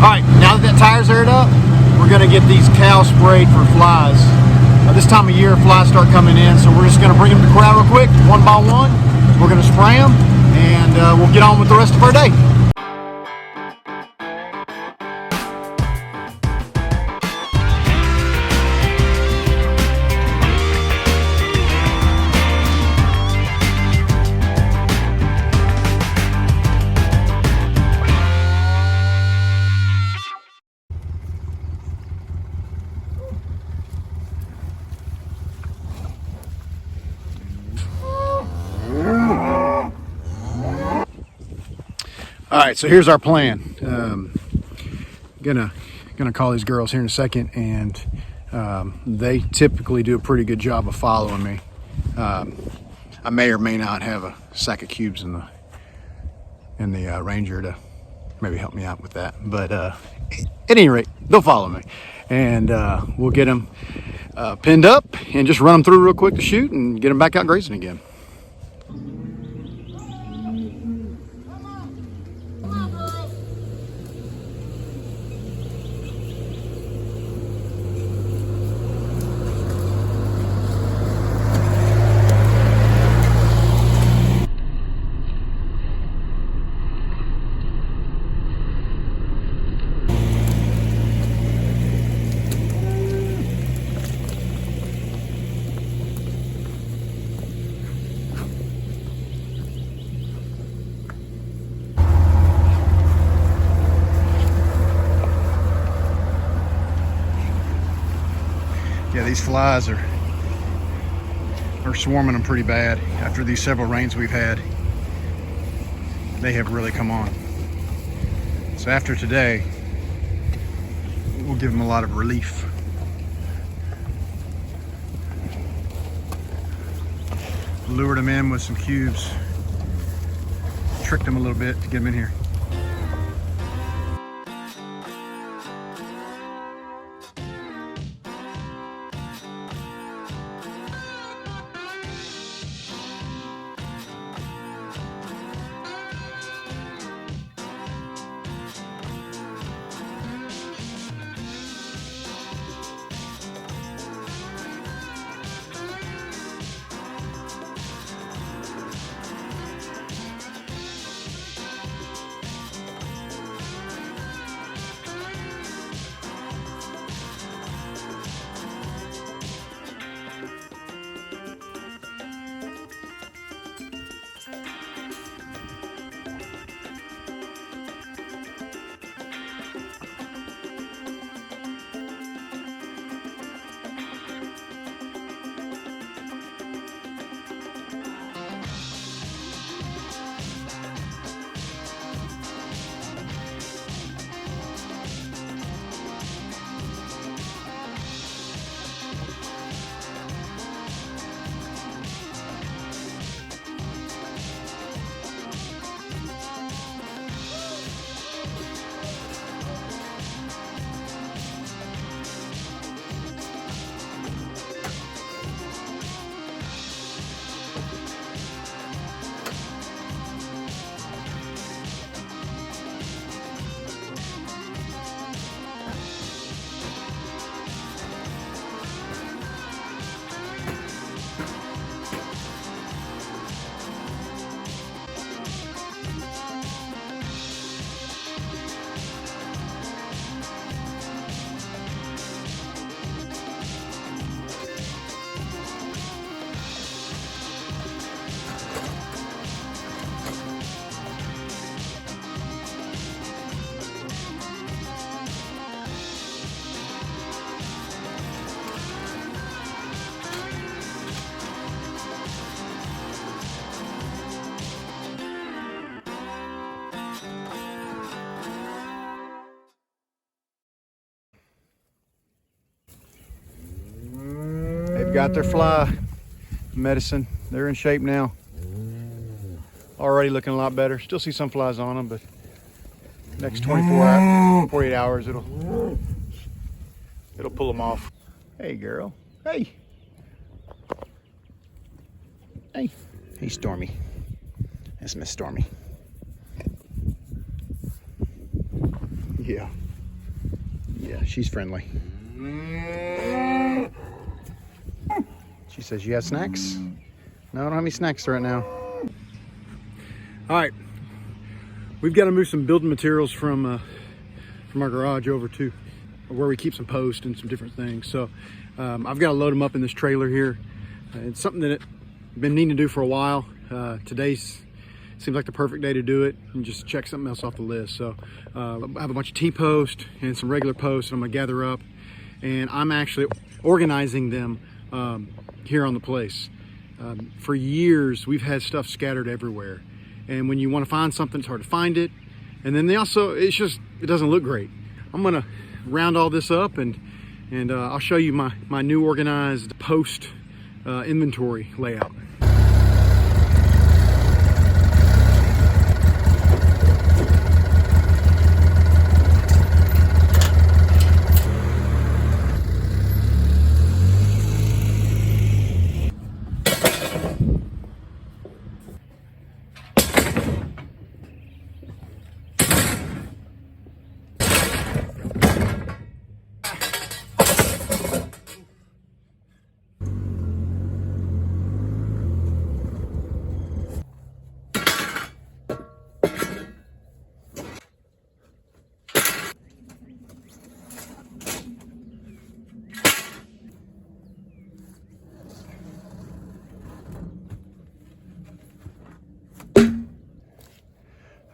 right, now that tire's aired up, we're gonna get these cows sprayed for flies. This time of year, flies start coming in, so we're just gonna bring them to corral real quick, one by one. We're gonna spray them, and we'll get on with the rest of our day. All right, so here's our plan. Gonna call these girls here in a second, and they typically do a pretty good job of following me. I may or may not have a sack of cubes in the Ranger to maybe help me out with that, but at any rate, they'll follow me, and we'll get them pinned up and just run them through real quick to shoot and get them back out grazing again. Yeah, these flies are swarming them pretty bad. After these several rains we've had, they have really come on. So after today, we'll give them a lot of relief. Lured them in with some cubes, tricked them a little bit to get them in here. Got their fly medicine. They're in shape now. Already looking a lot better. Still see some flies on them, but next 48 hours, it'll pull them off. Hey, girl. Hey. Hey. Hey, Stormy. That's Miss Stormy. Yeah. Yeah, she's friendly. She says, you have snacks? No, I don't have any snacks right now. All right, we've got to move some building materials from our garage over to where we keep some posts and some different things. So I've got to load them up in this trailer here. It's something that I've been needing to do for a while. Today's seems like the perfect day to do it and just check something else off the list. So I have a bunch of T-posts and some regular posts that I'm gonna gather up, and I'm actually organizing them here on the place. For years, we've had stuff scattered everywhere. And when you want to find something, it's hard to find it. And then it doesn't look great. I'm gonna round all this up and I'll show you my new organized post inventory layout.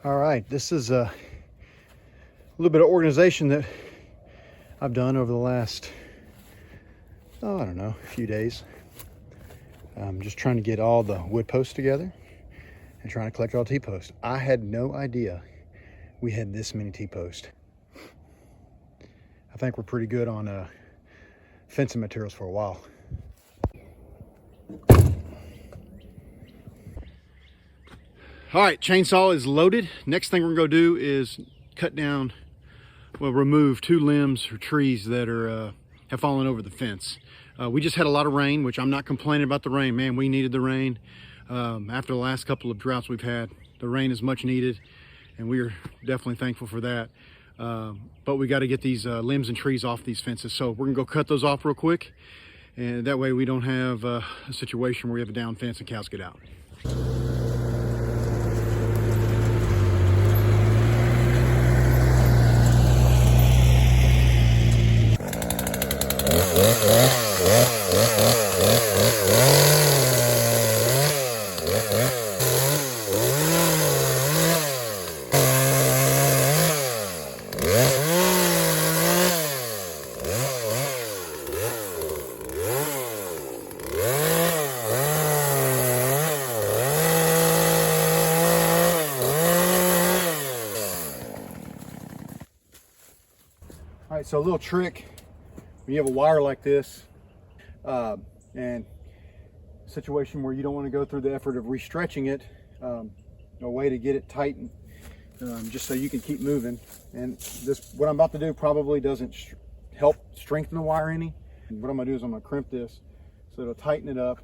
All right, this is a little bit of organization that I've done over the last, I don't know, a few days. I'm just trying to get all the wood posts together and trying to collect all T-posts. I had no idea we had this many T-posts. I think we're pretty good on fencing materials for a while. All right, chainsaw is loaded. Next thing we're gonna go do is remove 2 limbs or trees that have fallen over the fence. We just had a lot of rain, which I'm not complaining about the rain. Man, we needed the rain. After the last couple of droughts we've had, the rain is much needed, and we are definitely thankful for that. But we gotta get these limbs and trees off these fences. So we're gonna go cut those off real quick, and that way we don't have a situation where we have a down fence and cows get out. All right, so a little trick when you have a wire like this and a situation where you don't want to go through the effort of restretching it, a way to get it tightened just so you can keep moving. And what I'm about to do probably doesn't help strengthen the wire any. What I'm gonna do is I'm gonna crimp this so it'll tighten it up.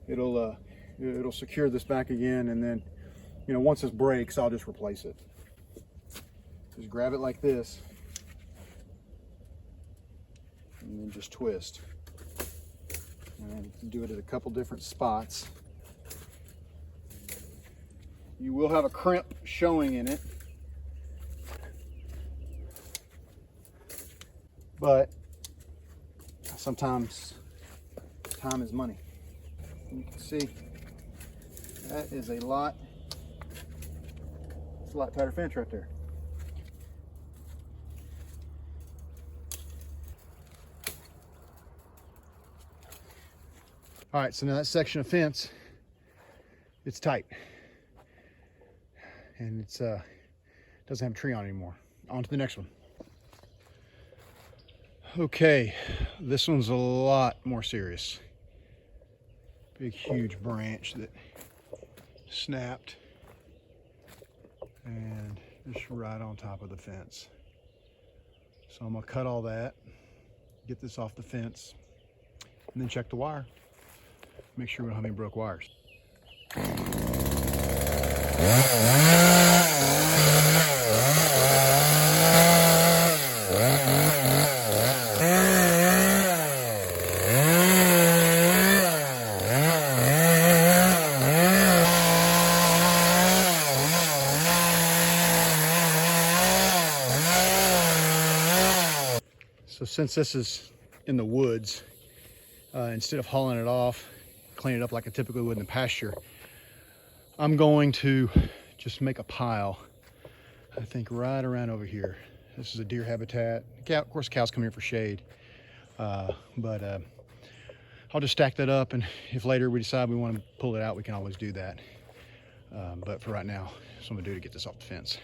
It'll secure this back again, and then once this breaks, I'll just replace it. Just grab it like this and then just twist, and do it at a couple different spots. You will have a crimp showing in it, but sometimes time is money. You can see that is a lot tighter fence right there. All right, so now that section of fence, it's tight, and it's doesn't have a tree on it anymore. On to the next one. Okay, this one's a lot more serious. Big, huge branch that snapped, and just right on top of the fence. So I'm gonna cut all that, get this off the fence, and then check the wire. Make sure we don't have any broke wires. So since this is in the woods, instead of hauling it off, clean it up like I typically would in the pasture, I'm going to just make a pile, I think right around over here. This is a deer habitat. Of course, cows come here for shade, but I'll just stack that up, and if later we decide we want to pull it out, we can always do that. But for right now, that's what I'm gonna do to get this off the fence.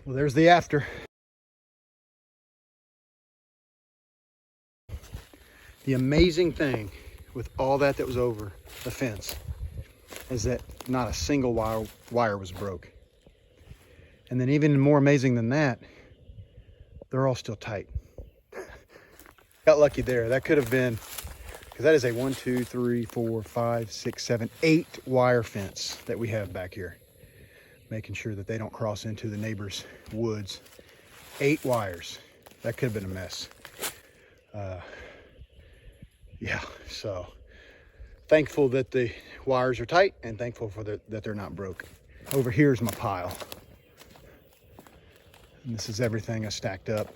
Well, there's the after. The amazing thing with all that was over the fence is that not a single wire was broke. And then even more amazing than that, they're all still tight. Got lucky there. That could have been, because that is a 1, 2, 3, 4, 5, 6, 7, 8 wire fence that we have back here, making sure that they don't cross into the neighbor's woods. 8 wires. That could have been a mess. Yeah, so thankful that the wires are tight, and thankful for that they're not broke. Over here is my pile. And this is everything I stacked up.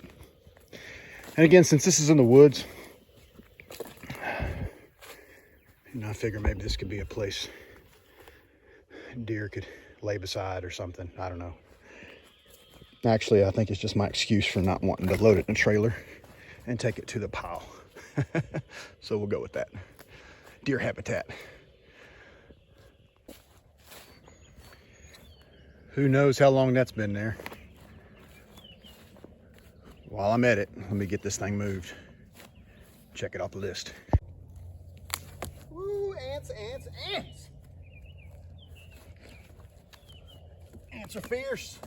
And again, since this is in the woods, I figure maybe this could be a place deer could lay beside or something. I don't know. Actually, I think it's just my excuse for not wanting to load it in a trailer and take it to the pile. So we'll go with that. Deer habitat. Who knows how long that's been there. While I'm at it, let me get this thing moved. Check it off the list. Woo, ants, ants, ants! Ants are fierce.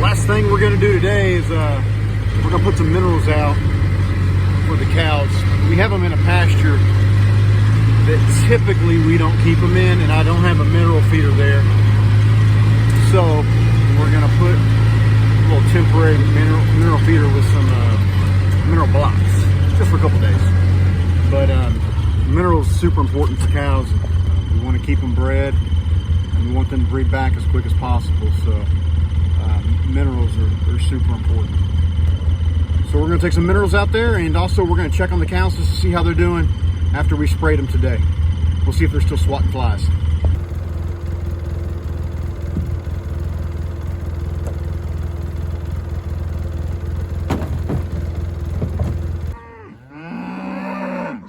Last thing we're gonna do today is we're gonna put some minerals out for the cows. We have them in a pasture that typically we don't keep them in, and I don't have a mineral feeder there. So we're gonna put a little temporary mineral feeder with some mineral blocks, just for a couple days. But minerals are super important for cows. We want to keep them bred, and we want them to breed back as quick as possible. So minerals are super important. So we're going to take some minerals out there, and also we're going to check on the cows just to see how they're doing after we sprayed them today. We'll see if they're still swatting flies.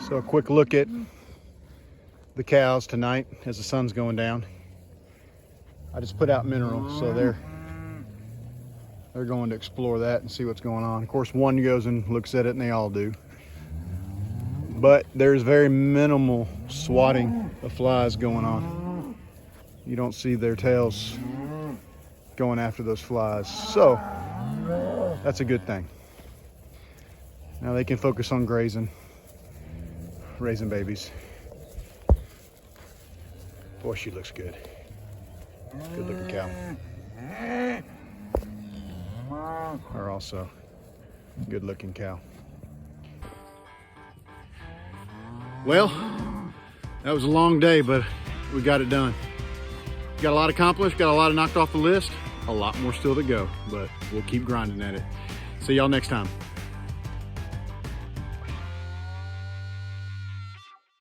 So a quick look at the cows tonight as the sun's going down. I just put out mineral, so they're they're going to explore that and see what's going on. Of course, one goes and looks at it, and they all do. But there's very minimal swatting of flies going on. You don't see their tails going after those flies. So that's a good thing. Now they can focus on grazing, raising babies. Boy, she looks good. Good looking cow. Her also good looking cow. Well, that was a long day, but we got it done. Got a lot accomplished, got a lot knocked off the list. A lot more still to go, but we'll keep grinding at it. See y'all next time.